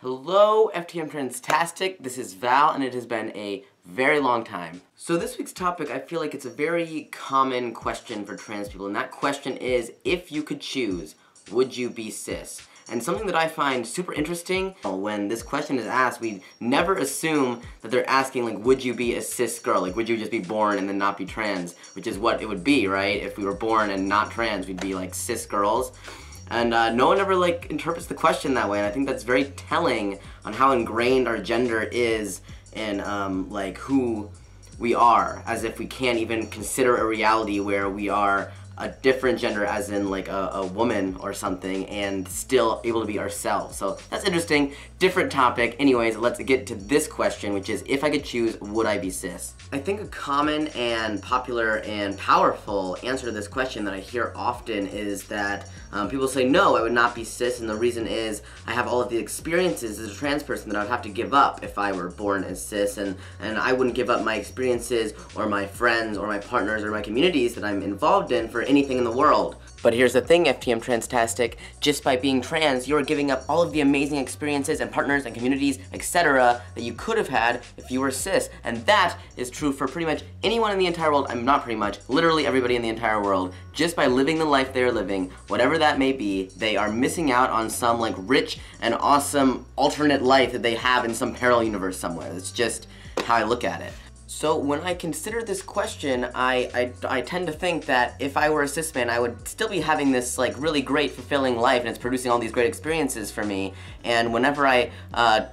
Hello, FTM Transtastic. This is Val, and it has been a very long time. So this week's topic, I feel like it's a very common question for trans people, and that question is, if you could choose, would you be cis? And something that I find super interesting, when this question is asked, we never assume that they're asking, like, would you be a cis girl? Like, would you just be born and then not be trans? Which is what it would be, right? If we were born and not trans, we'd be, like, cis girls. And no one ever, like, interprets the question that way, and I think that's very telling on how ingrained our gender is in, like, who we are, as if we can't even consider a reality where we are a different gender, as in like a woman or something, and still able to be ourselves. So that's interesting. Different topic. Anyways, let's get to this question, which is, if I could choose, would I be cis? I think a common and popular and powerful answer to this question that I hear often is that people say, no, I would not be cis, and the reason is I have all of the experiences as a trans person that I would have to give up if I were born as cis, and I wouldn't give up my experiences or my friends or my partners or my communities that I'm involved in for anything in the world. But here's the thing, FTM Transtastic, just by being trans, you're giving up all of the amazing experiences and partners and communities, etc. that you could have had if you were cis. And that is true for pretty much anyone in the entire world. I'm not pretty much, literally everybody in the entire world. Just by living the life they're living, whatever that may be, they are missing out on some, like, rich and awesome alternate life that they have in some parallel universe somewhere. That's just how I look at it. So when I consider this question, I tend to think that if I were a cis man, I would still be having this, like, really great, fulfilling life, and it's producing all these great experiences for me. And whenever I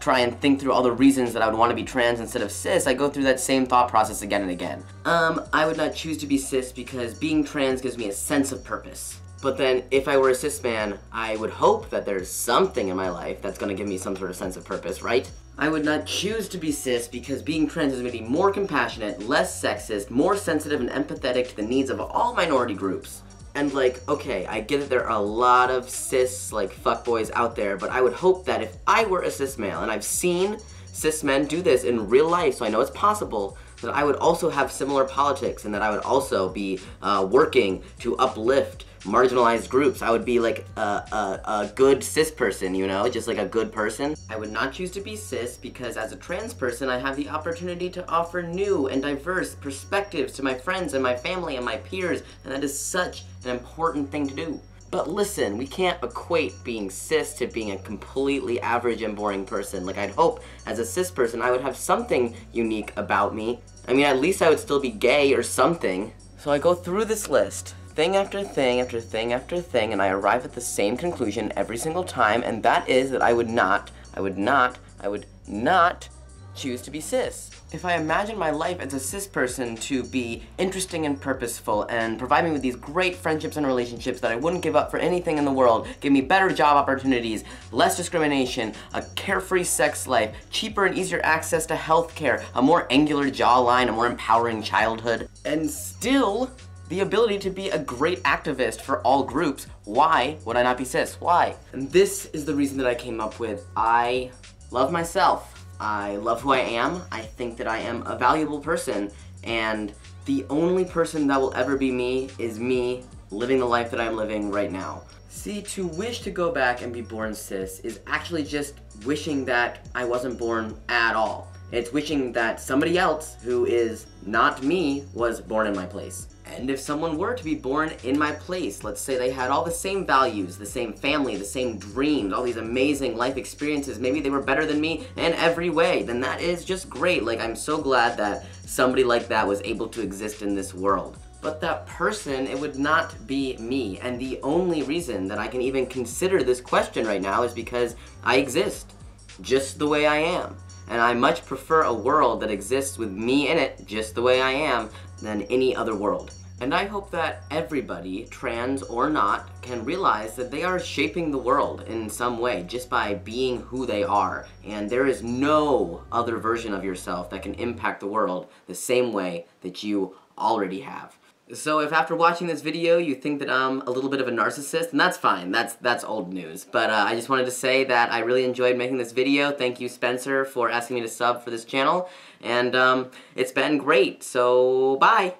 try and think through all the reasons that I would want to be trans instead of cis, I go through that same thought process again and again. I would not choose to be cis because being trans gives me a sense of purpose. But then, if I were a cis man, I would hope that there's something in my life that's gonna give me some sort of sense of purpose, right? I would not choose to be cis because being trans is gonna be more compassionate, less sexist, more sensitive and empathetic to the needs of all minority groups. And, like, okay, I get that there are a lot of cis, like, fuckboys out there, but I would hope that if I were a cis male, and I've seen cis men do this in real life, so I know it's possible, that I would also have similar politics, and that I would also be working to uplift marginalized groups. I would be like a good cis person, you know, just like a good person. I would not choose to be cis because as a trans person, I have the opportunity to offer new and diverse perspectives to my friends and my family and my peers, and that is such an important thing to do. But listen, we can't equate being cis to being a completely average and boring person. Like, I'd hope as a cis person I would have something unique about me. I mean, at least I would still be gay or something. So I go through this list, thing after thing after thing after thing, and I arrive at the same conclusion every single time, and that is that I would not choose to be cis. If I imagine my life as a cis person to be interesting and purposeful and provide me with these great friendships and relationships that I wouldn't give up for anything in the world, give me better job opportunities, less discrimination, a carefree sex life, cheaper and easier access to healthcare, a more angular jawline, a more empowering childhood, and still the ability to be a great activist for all groups, why would I not be cis? Why? And this is the reason that I came up with, I love myself. I love who I am. I think that I am a valuable person, and the only person that will ever be me is me living the life that I'm living right now. See, to wish to go back and be born cis is actually just wishing that I wasn't born at all. It's wishing that somebody else who is not me was born in my place. And if someone were to be born in my place, let's say they had all the same values, the same family, the same dreams, all these amazing life experiences, maybe they were better than me in every way, then that is just great. Like, I'm so glad that somebody like that was able to exist in this world. But that person, it would not be me, and the only reason that I can even consider this question right now is because I exist, just the way I am. And I much prefer a world that exists with me in it, just the way I am, than any other world. And I hope that everybody, trans or not, can realize that they are shaping the world in some way just by being who they are. And there is no other version of yourself that can impact the world the same way that you already have. So if after watching this video you think that I'm a little bit of a narcissist, then that's fine. That's old news. But I just wanted to say that I really enjoyed making this video. Thank you, Spencer, for asking me to sub for this channel. And it's been great. So bye!